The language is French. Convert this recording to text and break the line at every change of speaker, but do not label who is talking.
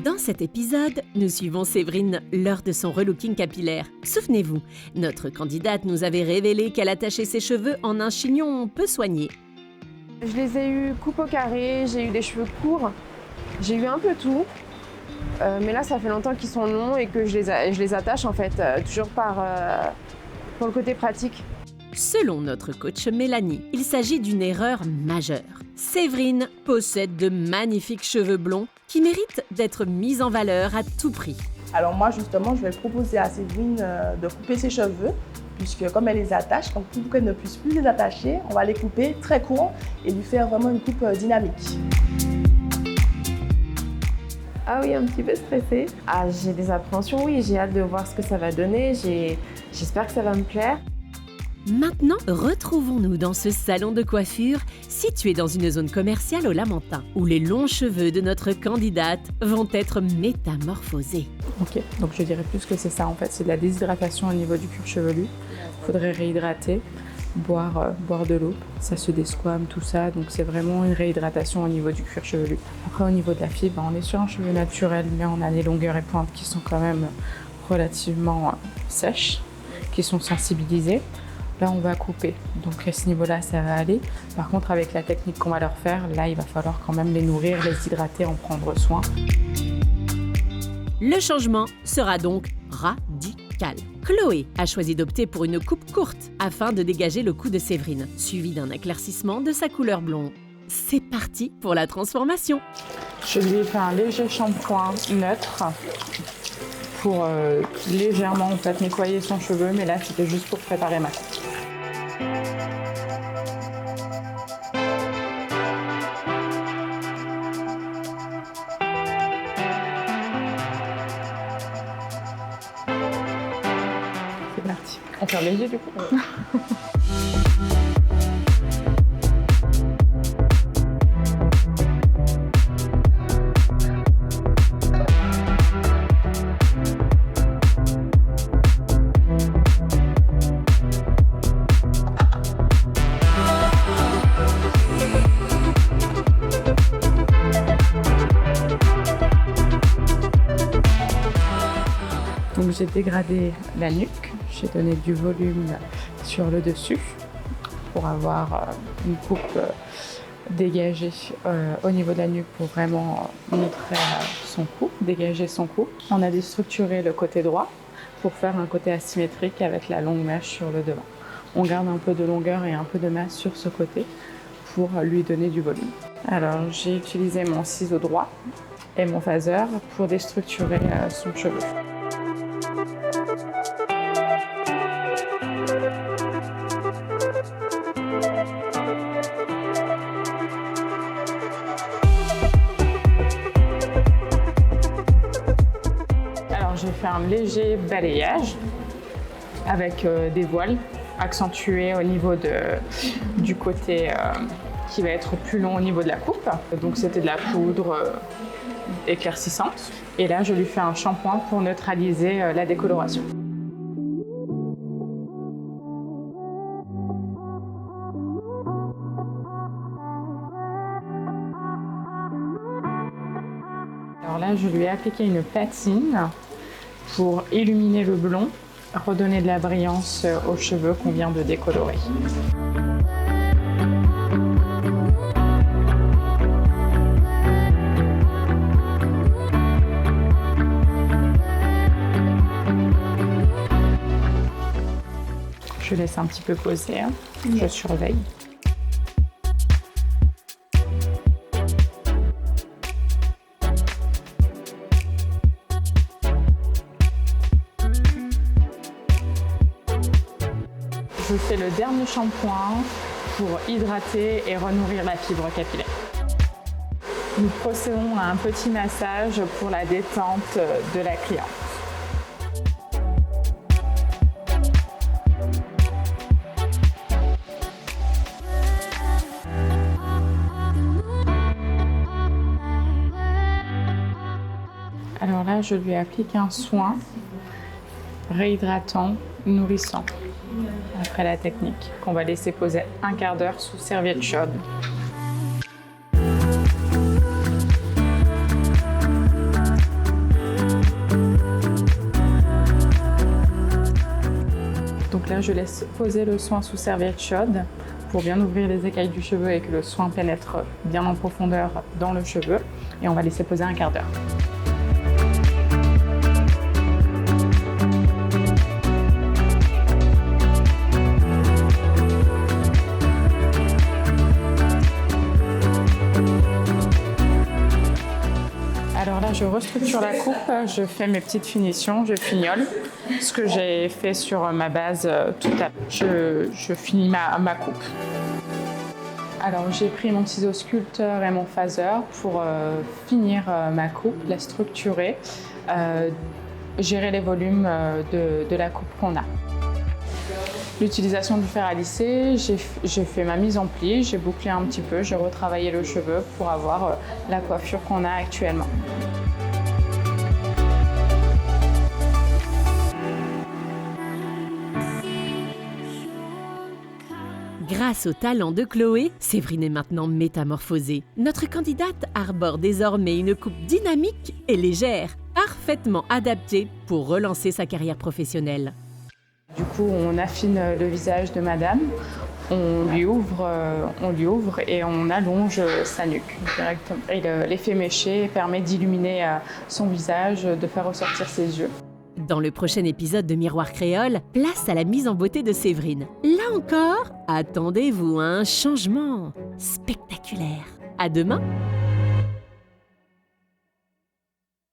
Dans cet épisode, nous suivons Séverine lors de son relooking capillaire. Souvenez-vous, notre candidate nous avait révélé qu'elle attachait ses cheveux en un chignon peu soigné.
Je les ai eu coupe au carré, j'ai eu des cheveux courts, j'ai eu un peu tout. Mais là, ça fait longtemps qu'ils sont longs et que je les attache en fait, toujours pour le côté pratique.
Selon notre coach Mélanie, il s'agit d'une erreur majeure. Séverine possède de magnifiques cheveux blonds qui méritent d'être mis en valeur à tout prix.
Alors moi, justement, je vais proposer à Séverine de couper ses cheveux, puisque comme elle les attache, donc pour qu'elle ne puisse plus les attacher, on va les couper très courts et lui faire vraiment une coupe dynamique.
Ah oui, un petit peu stressée. Ah, j'ai des appréhensions, oui, j'ai hâte de voir ce que ça va donner, j'espère que ça va me plaire.
Maintenant, retrouvons-nous dans ce salon de coiffure situé dans une zone commerciale au Lamentin, où les longs cheveux de notre candidate vont être métamorphosés.
Ok, donc je dirais plus que c'est ça en fait, c'est de la déshydratation au niveau du cuir chevelu. Il faudrait réhydrater, boire de l'eau, ça se desquame, tout ça, donc c'est vraiment une réhydratation au niveau du cuir chevelu. Après au niveau de la fibre, on est sur un cheveu naturel, mais on a des longueurs et pointes qui sont quand même relativement sèches, qui sont sensibilisées. Là, on va couper, donc à ce niveau-là, ça va aller. Par contre, avec la technique qu'on va leur faire, là, il va falloir quand même les nourrir, les hydrater, en prendre soin.
Le changement sera donc radical. Chloé a choisi d'opter pour une coupe courte afin de dégager le cou de Séverine, suivi d'un éclaircissement de sa couleur blonde. C'est parti pour la transformation.
Je lui ai fait un léger shampoing neutre pour légèrement en fait, nettoyer son cheveu, mais là, c'était juste pour préparer ma coupe. C'est parti. On ferme les yeux du coup. Donc j'ai dégradé la nuque, j'ai donné du volume sur le dessus pour avoir une coupe dégagée au niveau de la nuque pour vraiment montrer son cou, dégager son cou. On a déstructuré le côté droit pour faire un côté asymétrique avec la longue mèche sur le devant. On garde un peu de longueur et un peu de masse sur ce côté pour lui donner du volume. Alors j'ai utilisé mon ciseau droit et mon phaser pour déstructurer son cheveu. Alors j'ai fait un léger balayage avec des voiles accentués au niveau du côté qui va être plus long au niveau de la coupe. Donc c'était de la poudre éclaircissante. Et là je lui fais un shampoing pour neutraliser la décoloration. Alors là, je lui ai appliqué une patine pour illuminer le blond, redonner de la brillance aux cheveux qu'on vient de décolorer. Je laisse un petit peu poser, je surveille. Je fais le dernier shampoing pour hydrater et renourrir la fibre capillaire. Nous procédons à un petit massage pour la détente de la cliente. Alors là, je lui applique un soin réhydratant, nourrissant. Après la technique, qu'on va laisser poser un quart d'heure sous serviette chaude. Donc là, je laisse poser le soin sous serviette chaude pour bien ouvrir les écailles du cheveu et que le soin pénètre bien en profondeur dans le cheveu. Et on va laisser poser un quart d'heure. Alors là, je restructure la coupe, je fais mes petites finitions, je fignole. Ce que j'ai fait sur ma base tout à l'heure. Je finis ma coupe. Alors j'ai pris mon ciseau sculpteur et mon phaser pour finir ma coupe, la structurer, gérer les volumes de la coupe qu'on a. L'utilisation du fer à lisser, j'ai fait ma mise en pli, j'ai bouclé un petit peu, j'ai retravaillé le cheveu pour avoir la coiffure qu'on a actuellement.
Grâce au talent de Chloé, Séverine est maintenant métamorphosée. Notre candidate arbore désormais une coupe dynamique et légère, parfaitement adaptée pour relancer sa carrière professionnelle.
Du coup, on affine le visage de madame, on lui ouvre et on allonge sa nuque directement. Et l'effet méché permet d'illuminer son visage, de faire ressortir ses yeux.
Dans le prochain épisode de Miroir Créole, place à la mise en beauté de Séverine. Là encore, attendez-vous à un changement spectaculaire. À demain!